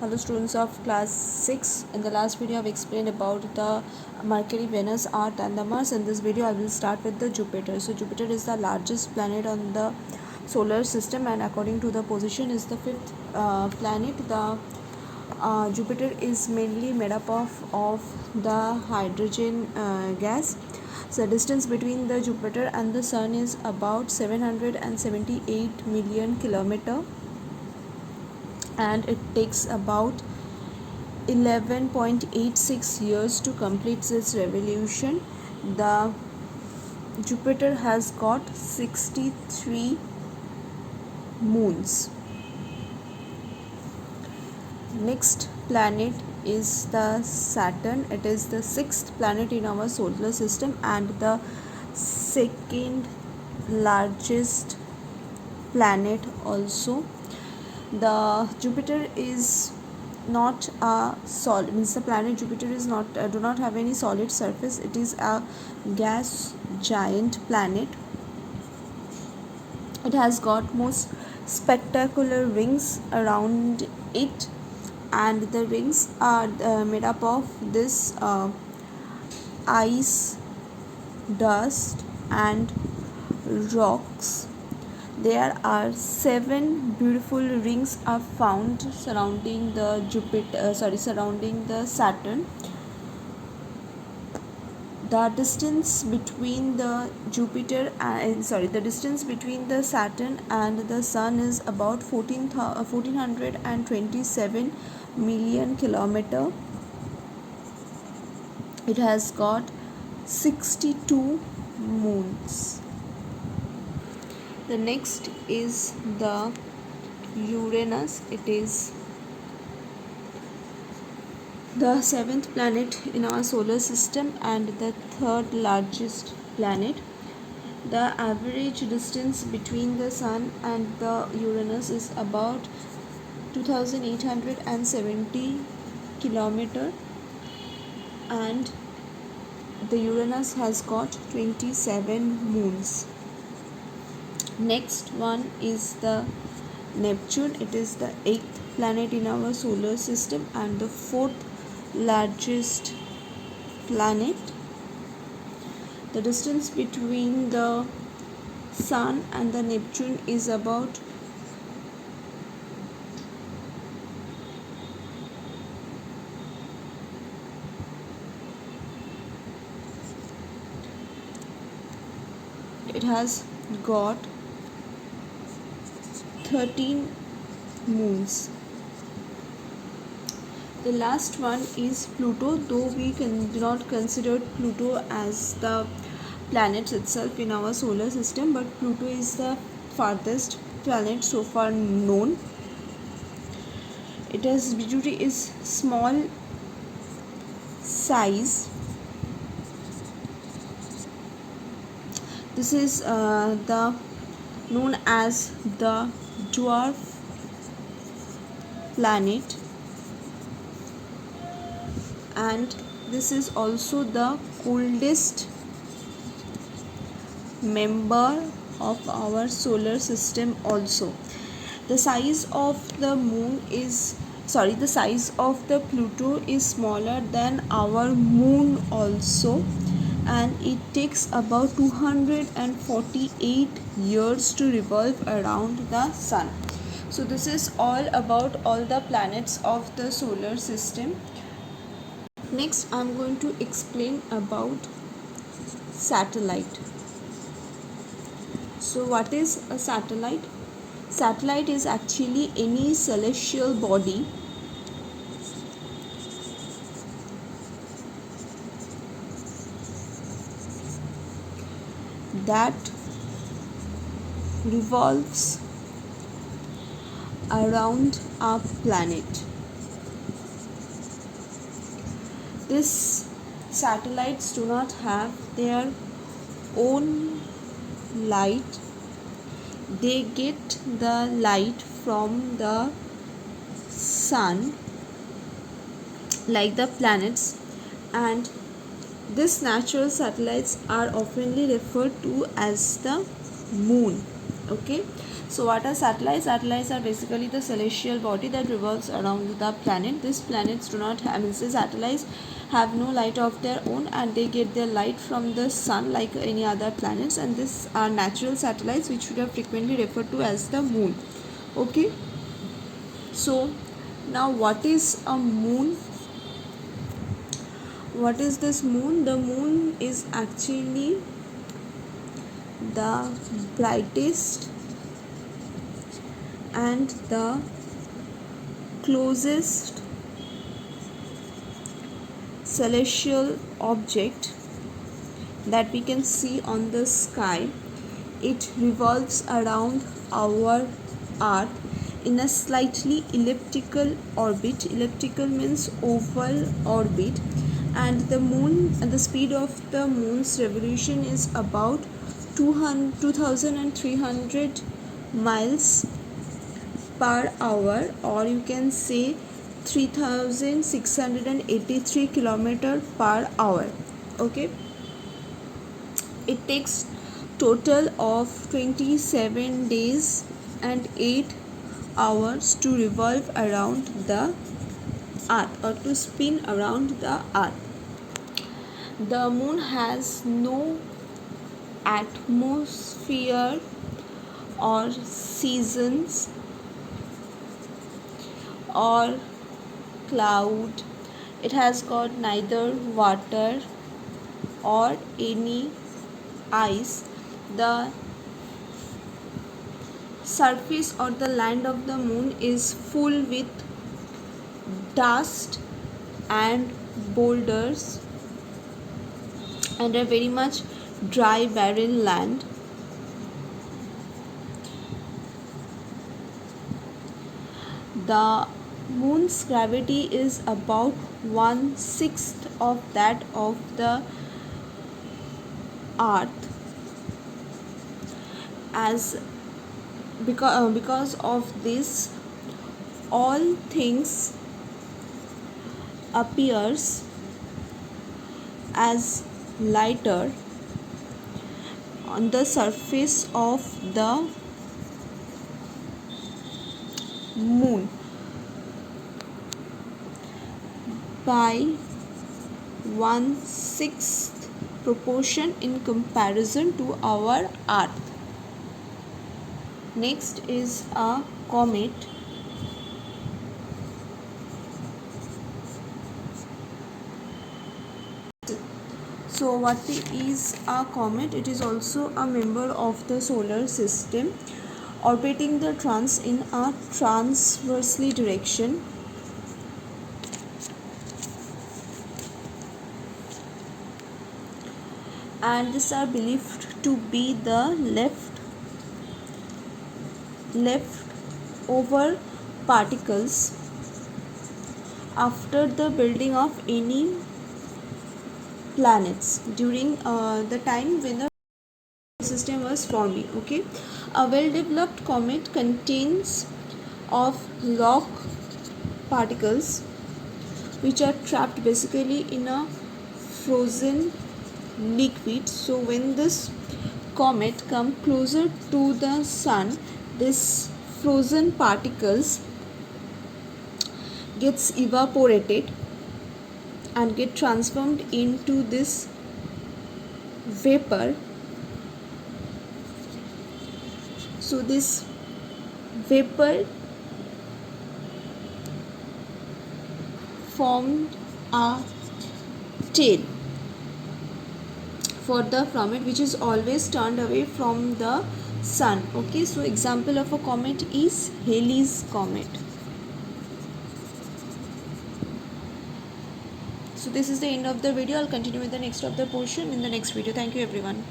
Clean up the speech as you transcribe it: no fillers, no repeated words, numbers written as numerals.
Hello students of class 6. In the last video I've explained about the Mercury, Venus, Earth and the Mars. In this video I will start with the Jupiter. So Jupiter is the largest planet on the solar system and according to the position is the fifth planet. The Jupiter is mainly made up of the hydrogen gas. So the distance between the Jupiter and the Sun is about 778 million kilometer, and it takes about 11.86 years to complete its revolution. The Jupiter has got 63 moons. Next planet is the Saturn. It is the sixth planet in our solar system and the second largest planet also. The Jupiter is not a solid, means the planet Jupiter is not do not have any solid surface. It is a gas giant planet. It has got most spectacular rings around it, and the rings are made up of this ice, dust and rocks. There are 7 beautiful rings are found surrounding the surrounding the Saturn. The distance between the the distance between the Saturn and the Sun is about 1427 million kilometer. It has got 62 moons. The next is the Uranus. It is the seventh planet in our solar system and the third largest planet. The average distance between the Sun and the Uranus is about 2870 kilometer, and the Uranus has got 27 moons. Next one is the Neptune. It is the eighth planet in our solar system and the fourth largest planet. The distance between the Sun and the Neptune is about it has got 13 moons. The last one is Pluto, though we do not consider Pluto as the planet itself in our solar system, but Pluto is the farthest planet so far known. It is small size. This is the known as the dwarf planet, and this is also the coldest member of our solar system also. The size of the Pluto is smaller than our moon also, and it takes about 248 years to revolve around the Sun. So this is all about all the planets of the solar system. Next I am going to explain about satellite. So what is a satellite? Satellite is actually any celestial body that revolves around a planet. These satellites do not have their own light. They get the light from the Sun like the planets, and these natural satellites are oftenly referred to as the moon. Okay, So what are satellites? Satellites are basically the celestial body that revolves around the planet. These planets do not have, the satellites have no light of their own, and they get their light from the sun like any other planets, and these are natural satellites which we are frequently referred to as the moon. Okay, so now what is a moon? What is this moon? The moon is actually the brightest and the closest celestial object that we can see on the sky. It revolves around our earth in a slightly elliptical orbit. Elliptical means oval orbit, and the speed of the moon's revolution is about 2300 miles per hour, or you can say 3683 kilometer per hour. Okay, it takes total of 27 days and 8 hours to revolve around the earth, or to spin around the earth. The moon has no atmosphere or seasons or cloud. It has got neither water or any ice. The surface or the land of the moon is full with dust and boulders, and a very much dry barren land. The moon's gravity is about 1/6 of that of the earth. As because of this, all things appears as lighter on the surface of the moon by 1/6 proportion in comparison to our earth. Next is a comet. So what is a comet? It is also a member of the solar system, orbiting the trans in a transversely direction. And these are believed to be the leftover particles after the building of any planets during the time when the system was forming. Okay, a well-developed comet contains of rock particles which are trapped basically in a frozen liquid. So when this comet come closer to the sun, this frozen particles gets evaporated and get transformed into this vapor. So this vapor formed a tail further from it, which is always turned away from the sun. Okay, so example of a comet is Halley's comet. So this is the end of the video. I'll continue with the next of the portion in the next video. Thank you everyone.